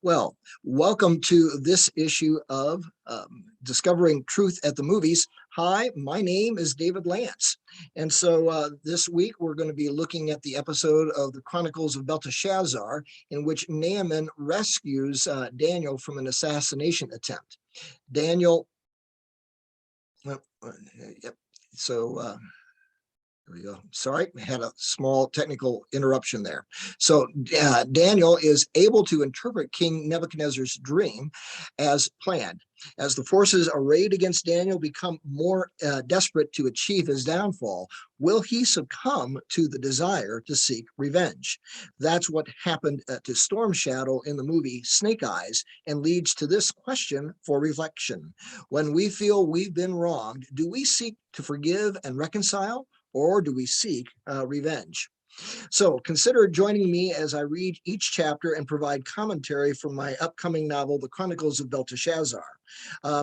Well, welcome to this issue of Discovering Truth at the Movies. Hi, my name is David Lance. And so this week we're going to be looking at the episode of the Chronicles of Belteshazzar, in which Naaman rescues Daniel from an assassination attempt. Daniel, yep. So there we go. Sorry, I had a small technical interruption there. So Daniel is able to interpret King Nebuchadnezzar's dream as planned. As the forces arrayed against Daniel become more desperate to achieve his downfall, will he succumb to the desire to seek revenge? That's what happened to Storm Shadow in the movie Snake Eyes, and leads to this question for reflection. When we feel we've been wronged, do we seek to forgive and reconcile? Or do we seek revenge? So consider joining me as I read each chapter and provide commentary from my upcoming novel, The Chronicles of Belteshazzar.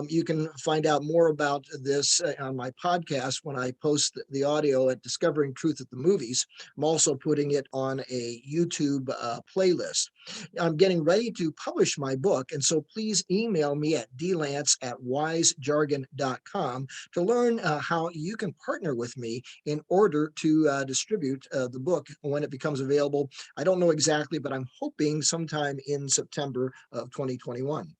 You can find out more about this on my podcast when I post the audio at Discovering Truth at the Movies. I'm also putting it on a YouTube playlist. I'm getting ready to publish my book, and so please email me at dlance@wisejargon.com to learn how you can partner with me in order to distribute the book when it becomes available. I don't know exactly, but I'm hoping sometime in September of 2021.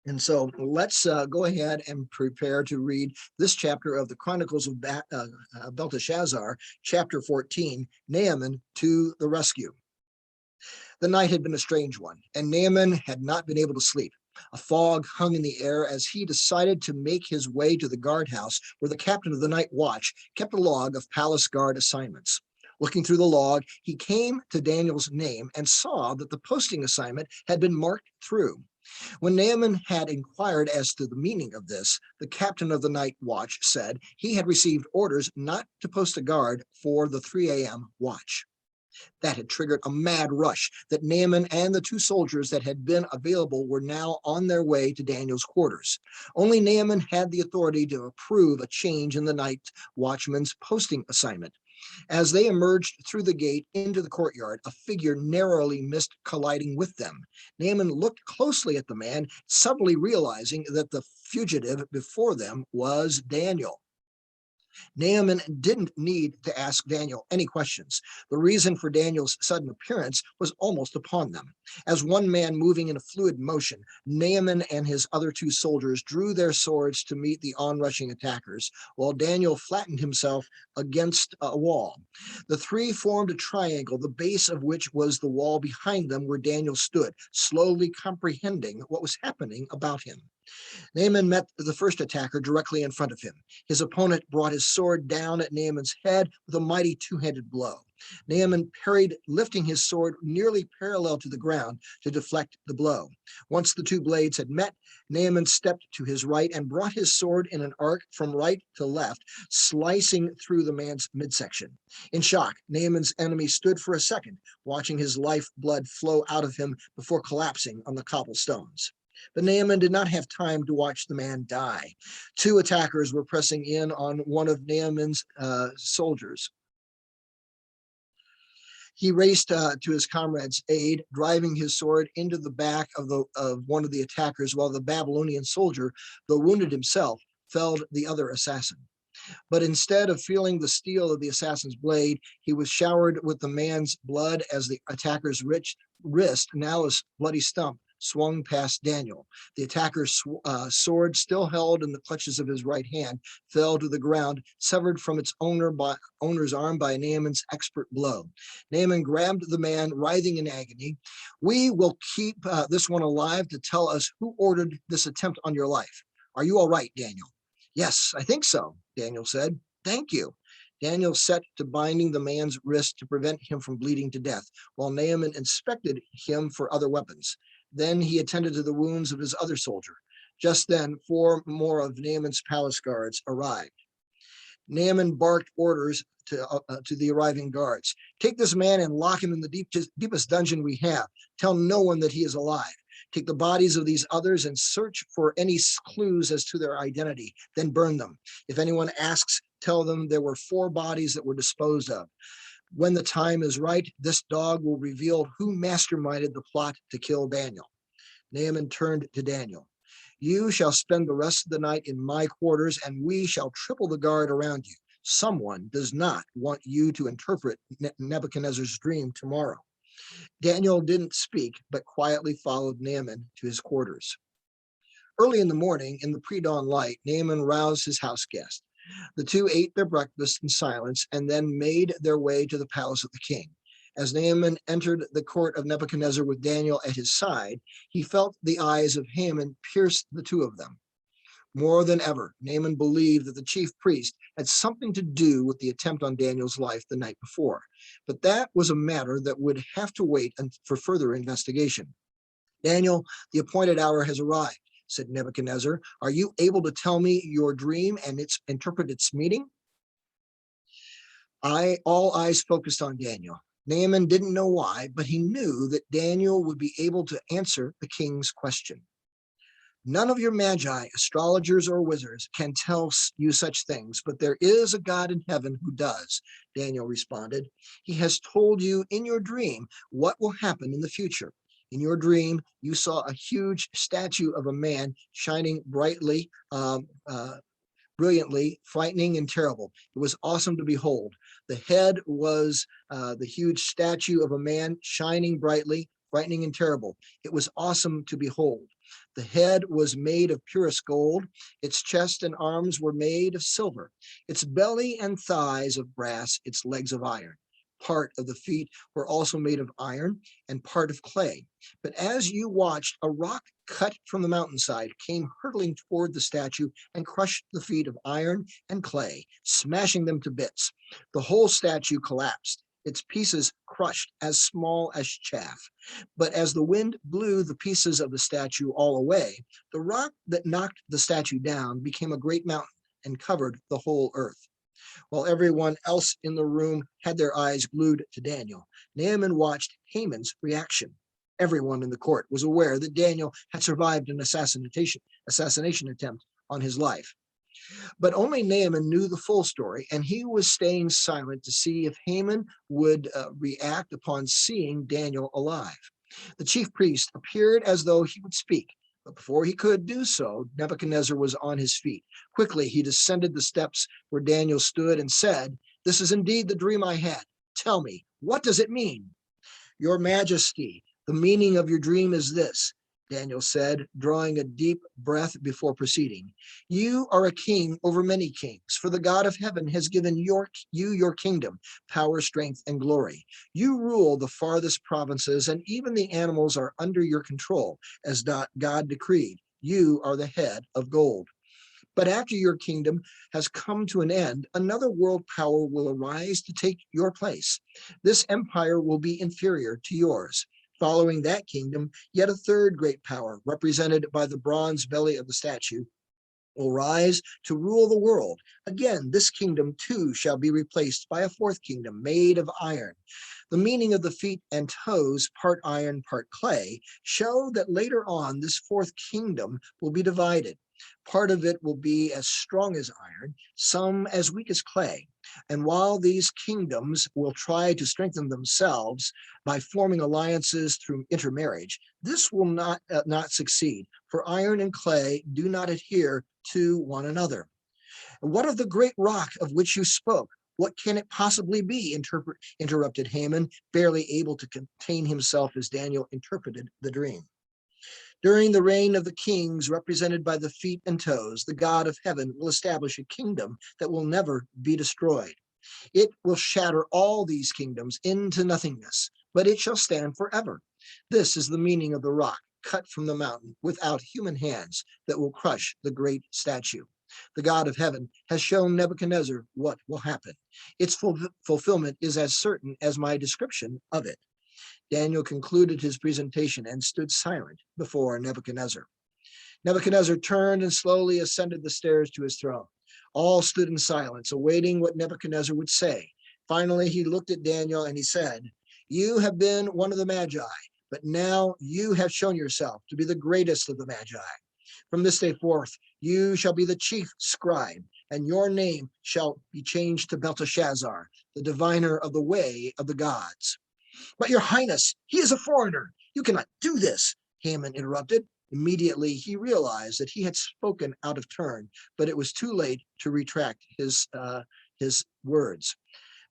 And so let's go ahead and prepare to read this chapter of the Chronicles of Belteshazzar, chapter 14, Naaman to the rescue. The night had been a strange one, and Naaman had not been able to sleep. A fog hung in the air as he decided to make his way to the guardhouse where the captain of the night watch kept a log of palace guard assignments. Looking through the log, he came to Daniel's name and saw that the posting assignment had been marked through. When Naaman had inquired as to the meaning of this, the captain of the night watch said he had received orders not to post a guard for the 3 a.m. watch. That had triggered a mad rush that Naaman and the 2 soldiers that had been available were now on their way to Daniel's quarters. Only Naaman had the authority to approve a change in the night watchman's posting assignment. As they emerged through the gate into the courtyard, a figure narrowly missed colliding with them. Naaman looked closely at the man, suddenly realizing that the fugitive before them was Daniel. Naaman didn't need to ask Daniel any questions. The reason for Daniel's sudden appearance was almost upon them. As one man moving in a fluid motion, Naaman and his other 2 soldiers drew their swords to meet the onrushing attackers, while Daniel flattened himself against a wall. The 3 formed a triangle, the base of which was the wall behind them where Daniel stood, slowly comprehending what was happening about him. Naaman met the first attacker directly in front of him. His opponent brought his sword down at Naaman's head with a mighty 2-handed blow. Naaman parried, lifting his sword nearly parallel to the ground to deflect the blow. Once the 2 blades had met, Naaman stepped to his right and brought his sword in an arc from right to left, slicing through the man's midsection. In shock, Naaman's enemy stood for a second, watching his life blood flow out of him before collapsing on the cobblestones. But Naaman did not have time to watch the man die. 2 attackers were pressing in on one of Naaman's soldiers. He raced to his comrade's aid, driving his sword into the back of one of the attackers, while the Babylonian soldier, though wounded himself, felled the other assassin. But instead of feeling the steel of the assassin's blade, he was showered with the man's blood as the attacker's wrist, now a bloody stump, swung past Daniel. The attacker's sword, still held in the clutches of his right hand, fell to the ground, severed from its owner's arm by Naaman's expert blow. Naaman grabbed the man, writhing in agony. "We will keep this one alive to tell us who ordered this attempt on your life. Are you all right, Daniel?" "Yes, I think so," Daniel said. "Thank you." Daniel set to binding the man's wrist to prevent him from bleeding to death, while Naaman inspected him for other weapons. Then he attended to the wounds of his other soldier. Just then, 4 more of Naaman's palace guards arrived. Naaman barked orders to the arriving guards. "Take this man and lock him in the deepest dungeon we have. Tell no one that he is alive. Take the bodies of these others and search for any clues as to their identity, then burn them. If anyone asks, tell them there were 4 bodies that were disposed of. When the time is right, this dog will reveal who masterminded the plot to kill Daniel. Naaman turned to Daniel. You shall spend the rest of the night in my quarters, and we shall triple the guard around you. Someone does not want you to interpret Nebuchadnezzar's dream tomorrow. Daniel didn't speak, but quietly followed Naaman to his quarters. Early in the morning, in the pre-dawn light, Naaman roused his house guest. The two ate their breakfast in silence and then made their way to the palace of the king. As Naaman entered the court of Nebuchadnezzar with Daniel at his side, he felt the eyes of Haman pierce the two of them. More than ever, Naaman believed that the chief priest had something to do with the attempt on Daniel's life the night before. But that was a matter that would have to wait for further investigation. Daniel, the appointed hour has arrived, said Nebuchadnezzar. Are you able to tell me your dream and interpret its meaning? All eyes focused on Daniel. Naaman didn't know why, but he knew that Daniel would be able to answer the king's question. None of your magi, astrologers, or wizards can tell you such things, but there is a God in heaven who does, Daniel responded. He has told you in your dream what will happen in the future. In your dream, you saw a huge statue of a man shining brightly, brilliantly, frightening and terrible. It was awesome to behold. The head was the huge statue of a man shining brightly, frightening and terrible. It was awesome to behold. The head was made of purest gold. Its chest and arms were made of silver. Its belly and thighs of brass, its legs of iron. Part of the feet were also made of iron and part of clay. But as you watched, a rock cut from the mountainside came hurtling toward the statue and crushed the feet of iron and clay, smashing them to bits. The whole statue collapsed, its pieces crushed as small as chaff. But as the wind blew the pieces of the statue all away, the rock that knocked the statue down became a great mountain and covered the whole earth. While everyone else in the room had their eyes glued to Daniel, Naaman watched Haman's reaction. Everyone in the court was aware that Daniel had survived an assassination attempt on his life. But only Naaman knew the full story, and he was staying silent to see if Haman would react upon seeing Daniel alive. The chief priest appeared as though he would speak, but before he could do so, Nebuchadnezzar was on his feet. Quickly, he descended the steps where Daniel stood and said, "This is indeed the dream I had. Tell me, what does it mean?" "Your Majesty, the meaning of your dream is this," Daniel said, drawing a deep breath before proceeding. "You are a king over many kings, for the God of heaven has given you your kingdom, power, strength, and glory. You rule the farthest provinces, and even the animals are under your control, as God decreed. You are the head of gold. But after your kingdom has come to an end, another world power will arise to take your place. This empire will be inferior to yours. Following that kingdom, yet a third great power, represented by the bronze belly of the statue, will rise to rule the world. Again, this kingdom too shall be replaced by a fourth kingdom made of iron. The meaning of the feet and toes, part iron, part clay, show that later on this fourth kingdom will be divided. Part of it will be as strong as iron, some as weak as clay. And while these kingdoms will try to strengthen themselves by forming alliances through intermarriage, this will not succeed, for iron and clay do not adhere to one another. And what of the great rock of which you spoke? What can it possibly be? Interrupted Haman, barely able to contain himself as Daniel interpreted the dream. During the reign of the kings represented by the feet and toes, the God of heaven will establish a kingdom that will never be destroyed. It will shatter all these kingdoms into nothingness, but it shall stand forever. This is the meaning of the rock cut from the mountain without human hands that will crush the great statue. The God of heaven has shown Nebuchadnezzar what will happen. Its fulfillment is as certain as my description of it. Daniel concluded his presentation and stood silent before Nebuchadnezzar. Nebuchadnezzar turned and slowly ascended the stairs to his throne. All stood in silence, awaiting what Nebuchadnezzar would say. Finally, he looked at Daniel and he said, "You have been one of the Magi, but now you have shown yourself to be the greatest of the Magi. From this day forth, you shall be the chief scribe. and your name shall be changed to Belteshazzar, the diviner of the way of the gods. But your highness, he is a foreigner. You cannot do this, Haman interrupted. Immediately he realized that he had spoken out of turn, but it was too late to retract his words.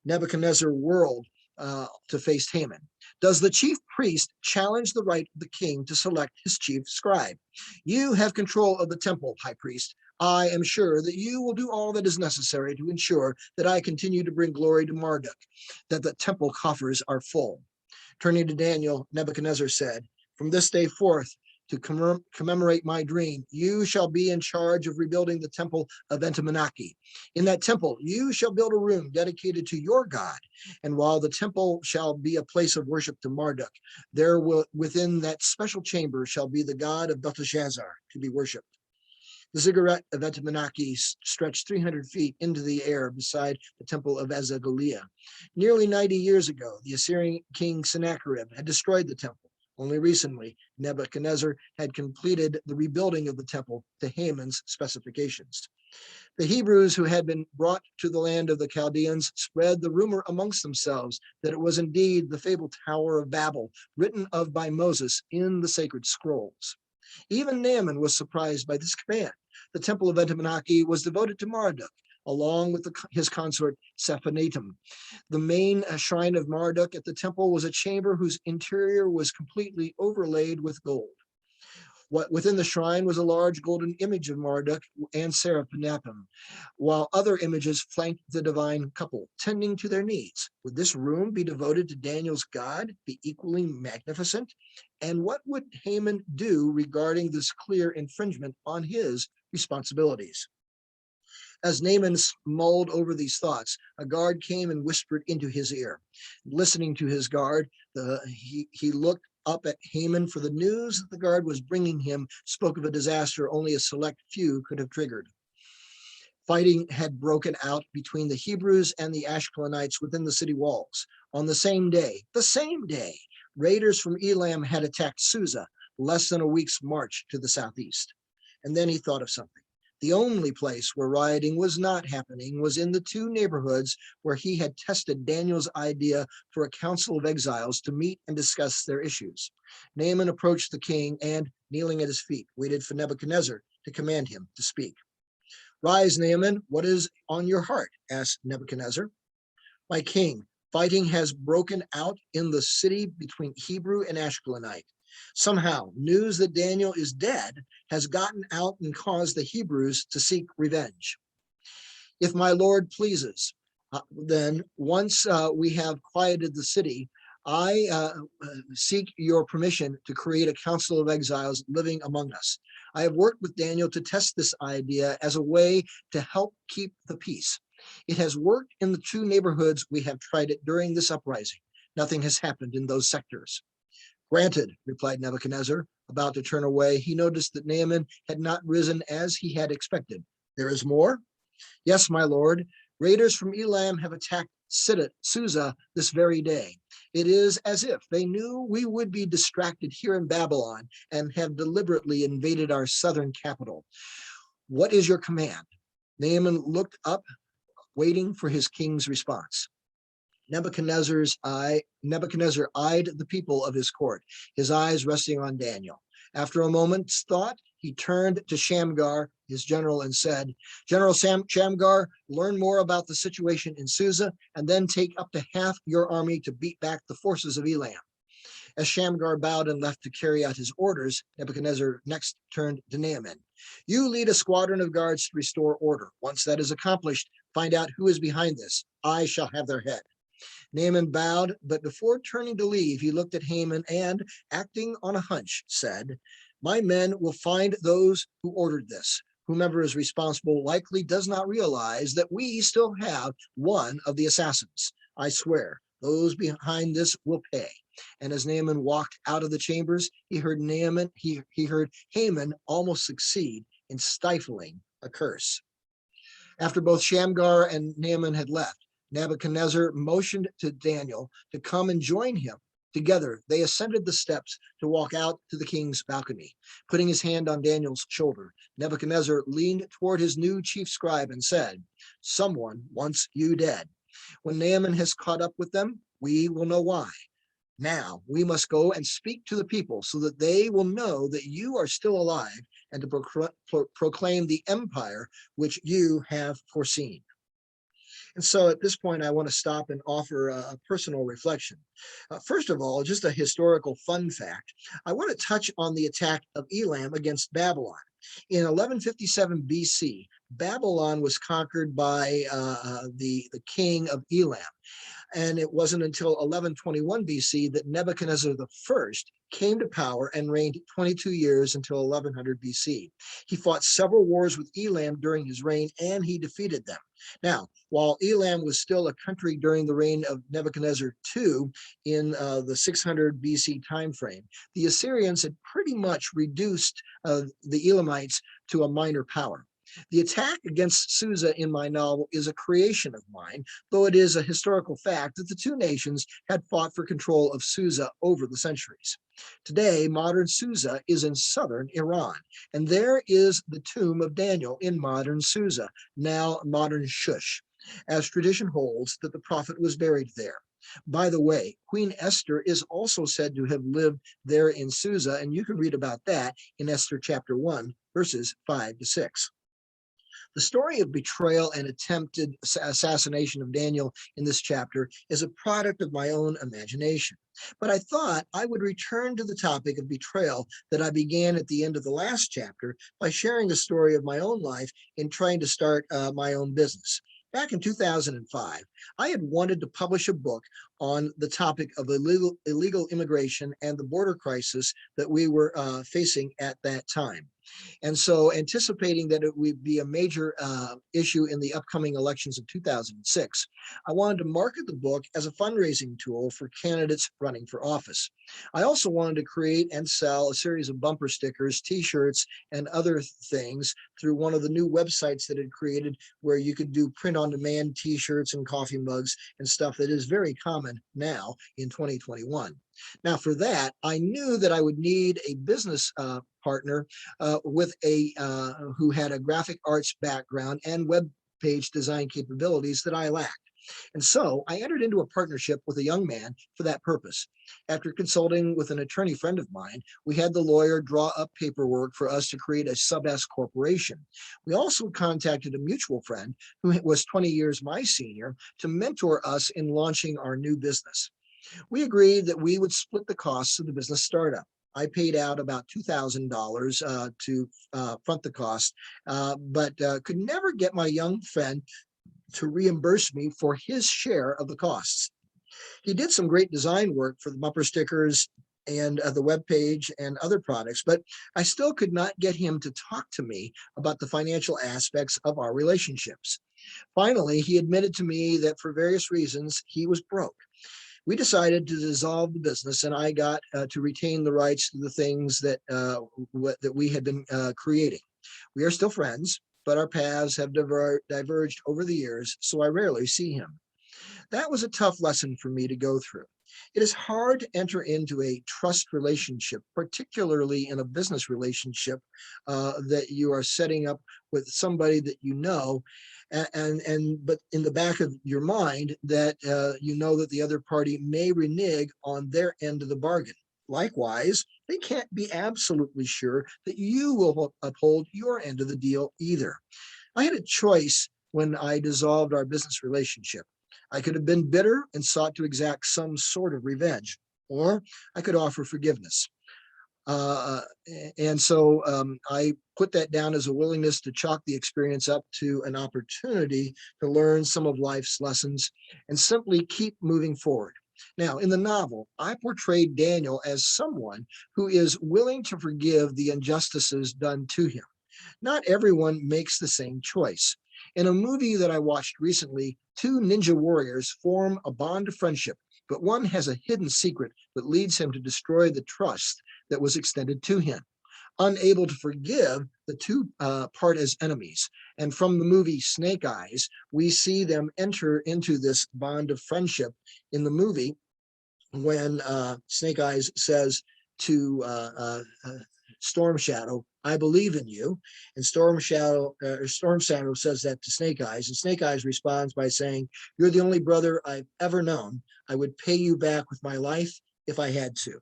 Nebuchadnezzar whirled to face Haman. Does the chief priest challenge the right of the king to select his chief scribe? You have control of the temple, high priest. I am sure that you will do all that is necessary to ensure that I continue to bring glory to Marduk, that the temple coffers are full. Turning to Daniel, Nebuchadnezzar said, from this day forth, to commemorate my dream, you shall be in charge of rebuilding the temple of Entemenaki. In that temple, you shall build a room dedicated to your God. And while the temple shall be a place of worship to Marduk, there will, within that special chamber, shall be the God of Belteshazzar to be worshipped. The ziggurat of Entemenaki stretched 300 feet into the air beside the temple of Azagaliah. Nearly 90 years ago, the Assyrian king Sennacherib had destroyed the temple. Only recently, Nebuchadnezzar had completed the rebuilding of the temple to Haman's specifications. The Hebrews who had been brought to the land of the Chaldeans spread the rumor amongst themselves that it was indeed the fabled Tower of Babel, written of by Moses in the sacred scrolls. Even Naaman was surprised by this command. The temple of Entemenaki was devoted to Marduk, along with his consort Sephanetum. The main shrine of Marduk at the temple was a chamber whose interior was completely overlaid with gold. Within the shrine was a large golden image of Marduk and Seraphinathim, while other images flanked the divine couple, tending to their needs. Would this room be devoted to Daniel's God, be equally magnificent? And what would Haman do regarding this clear infringement on his responsibilities? As Naaman mulled over these thoughts, a guard came and whispered into his ear. Listening to his guard, he looked up at Haman, for the news that the guard was bringing him spoke of a disaster only a select few could have triggered. Fighting had broken out between the Hebrews and the Ashkelonites within the city walls. On the same day, raiders from Elam had attacked Souza, less than a week's march to the southeast. And then he thought of something. The only place where rioting was not happening was in the two neighborhoods where he had tested Daniel's idea for a council of exiles to meet and discuss their issues. Naaman approached the king and, kneeling at his feet, waited for Nebuchadnezzar to command him to speak. Rise, Naaman, what is on your heart? Asked Nebuchadnezzar. My king, fighting has broken out in the city between Hebrew and Ashkelonite. Somehow, news that Daniel is dead has gotten out and caused the Hebrews to seek revenge. If my Lord pleases, then once we have quieted the city, I seek your permission to create a council of exiles living among us. I have worked with Daniel to test this idea as a way to help keep the peace. It has worked in the two neighborhoods we have tried it during this uprising. Nothing has happened in those sectors. Granted, replied Nebuchadnezzar. About to turn away, he noticed that Naaman had not risen as he had expected. There is more? Yes, my lord. Raiders from Elam have attacked Souza this very day. It is as if they knew we would be distracted here in Babylon and have deliberately invaded our southern capital. What is your command? Naaman looked up, waiting for his king's response. Nebuchadnezzar eyed the people of his court, his eyes resting on Daniel. After a moment's thought, he turned to Shamgar, his general, and said, General Shamgar, learn more about the situation in Souza, and then take up to half your army to beat back the forces of Elam. As Shamgar bowed and left to carry out his orders, Nebuchadnezzar next turned to Naaman. You lead a squadron of guards to restore order. Once that is accomplished, find out who is behind this. I shall have their head. Naaman bowed, but before turning to leave, he looked at Haman and, acting on a hunch, said, my men will find those who ordered this. Whomever is responsible likely does not realize that we still have one of the assassins. I swear, those behind this will pay. And as Naaman walked out of the chambers, he heard Haman almost succeed in stifling a curse. After both Shamgar and Naaman had left, Nebuchadnezzar motioned to Daniel to come and join him Together, they ascended the steps to walk out to the king's balcony. Putting his hand on Daniel's shoulder, Nebuchadnezzar leaned toward his new chief scribe and said, "Someone wants you dead. When Naaman has caught up with them, we will know why. Now we must go and speak to the people so that they will know that you are still alive and to proclaim the empire which you have foreseen." And so at this point, I want to stop and offer a personal reflection. First of all, just a historical fun fact. I want to touch on the attack of Elam against Babylon. In 1157 BC, Babylon was conquered by the king of Elam. And it wasn't until 1121 BC that Nebuchadnezzar I came to power and reigned 22 years until 1100 BC. He fought several wars with Elam during his reign, and he defeated them. Now, while Elam was still a country during the reign of Nebuchadnezzar II in the 600 BC timeframe, the Assyrians had pretty much reduced the Elamites to a minor power. The attack against Souza in my novel is a creation of mine, though it is a historical fact that the two nations had fought for control of Souza over the centuries. Today, modern Souza is in southern Iran, and there is the tomb of Daniel in modern Souza, now modern Shush, as tradition holds that the prophet was buried there. By the way, Queen Esther is also said to have lived there in Souza, and you can read about that in Esther chapter 1, verses 5 to 6. The story of betrayal and attempted assassination of Daniel in this chapter is a product of my own imagination. But I thought I would return to the topic of betrayal that I began at the end of the last chapter by sharing a story of my own life in trying to start my own business. Back in 2005, I had wanted to publish a book on the topic of illegal immigration and the border crisis that we were facing at that time. And so anticipating that it would be a major issue in the upcoming elections of 2006, I wanted to market the book as a fundraising tool for candidates running for office. I also wanted to create and sell a series of bumper stickers, t-shirts, and other things through one of the new websites that had created where you could do print-on-demand t-shirts and coffee mugs and stuff that is very common now in 2021. Now, for that, I knew that I would need a business partner with who had a graphic arts background and web page design capabilities that I lacked. And so I entered into a partnership with a young man for that purpose. After consulting with an attorney friend of mine, we had the lawyer draw up paperwork for us to create a sub-S corporation. We also contacted a mutual friend who was 20 years my senior to mentor us in launching our new business. We agreed that we would split the costs of the business startup. I paid out about $2,000 to front the cost, but could never get my young friend to reimburse me for his share of the costs. He did some great design work for the bumper stickers and the web page and other products, but I still could not get him to talk to me about the financial aspects of our relationships. Finally, he admitted to me that for various reasons, he was broke. We decided to dissolve the business, and I got to retain the rights to the things that we had been creating. We are still friends, but our paths have diverged over the years, so I rarely see him. That was a tough lesson for me to go through. It is hard to enter into a trust relationship, particularly in a business relationship that you are setting up with somebody that you know, but in the back of your mind that you know that the other party may renege on their end of the bargain. Likewise, they can't be absolutely sure that you will uphold your end of the deal either. I had a choice when I dissolved our business relationship. I could have been bitter and sought to exact some sort of revenge, or I could offer forgiveness. And so I put that down as a willingness to chalk the experience up to an opportunity to learn some of life's lessons and simply keep moving forward. Now, in the novel, I portrayed Daniel as someone who is willing to forgive the injustices done to him. Not everyone makes the same choice. In a movie that I watched recently, two ninja warriors form a bond of friendship, but one has a hidden secret that leads him to destroy the trust that was extended to him. Unable to forgive, the two part as enemies. And from the movie Snake Eyes, we see them enter into this bond of friendship in the movie when Snake Eyes says to Storm Shadow, "I believe in you," and Storm Shadow says that to Snake Eyes, and Snake Eyes responds by saying, "You're the only brother I've ever known. I would pay you back with my life if I had to."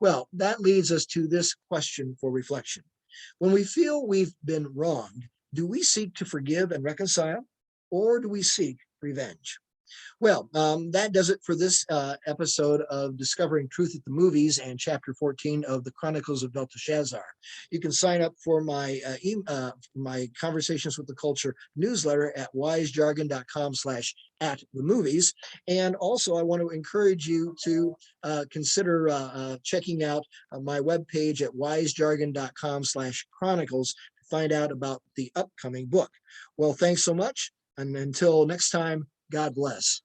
Well, that leads us to this question for reflection. When we feel we've been wronged, do we seek to forgive and reconcile, or do we seek revenge? Well, that does it for this episode of Discovering Truth at the Movies and Chapter 14 of the Chronicles of Belteshazzar. You can sign up for my Conversations with the Culture newsletter at wisejargon.com/at the movies. And also, I want to encourage you to consider checking out my webpage at wisejargon.com/chronicles to find out about the upcoming book. Well, thanks so much. And until next time, God bless.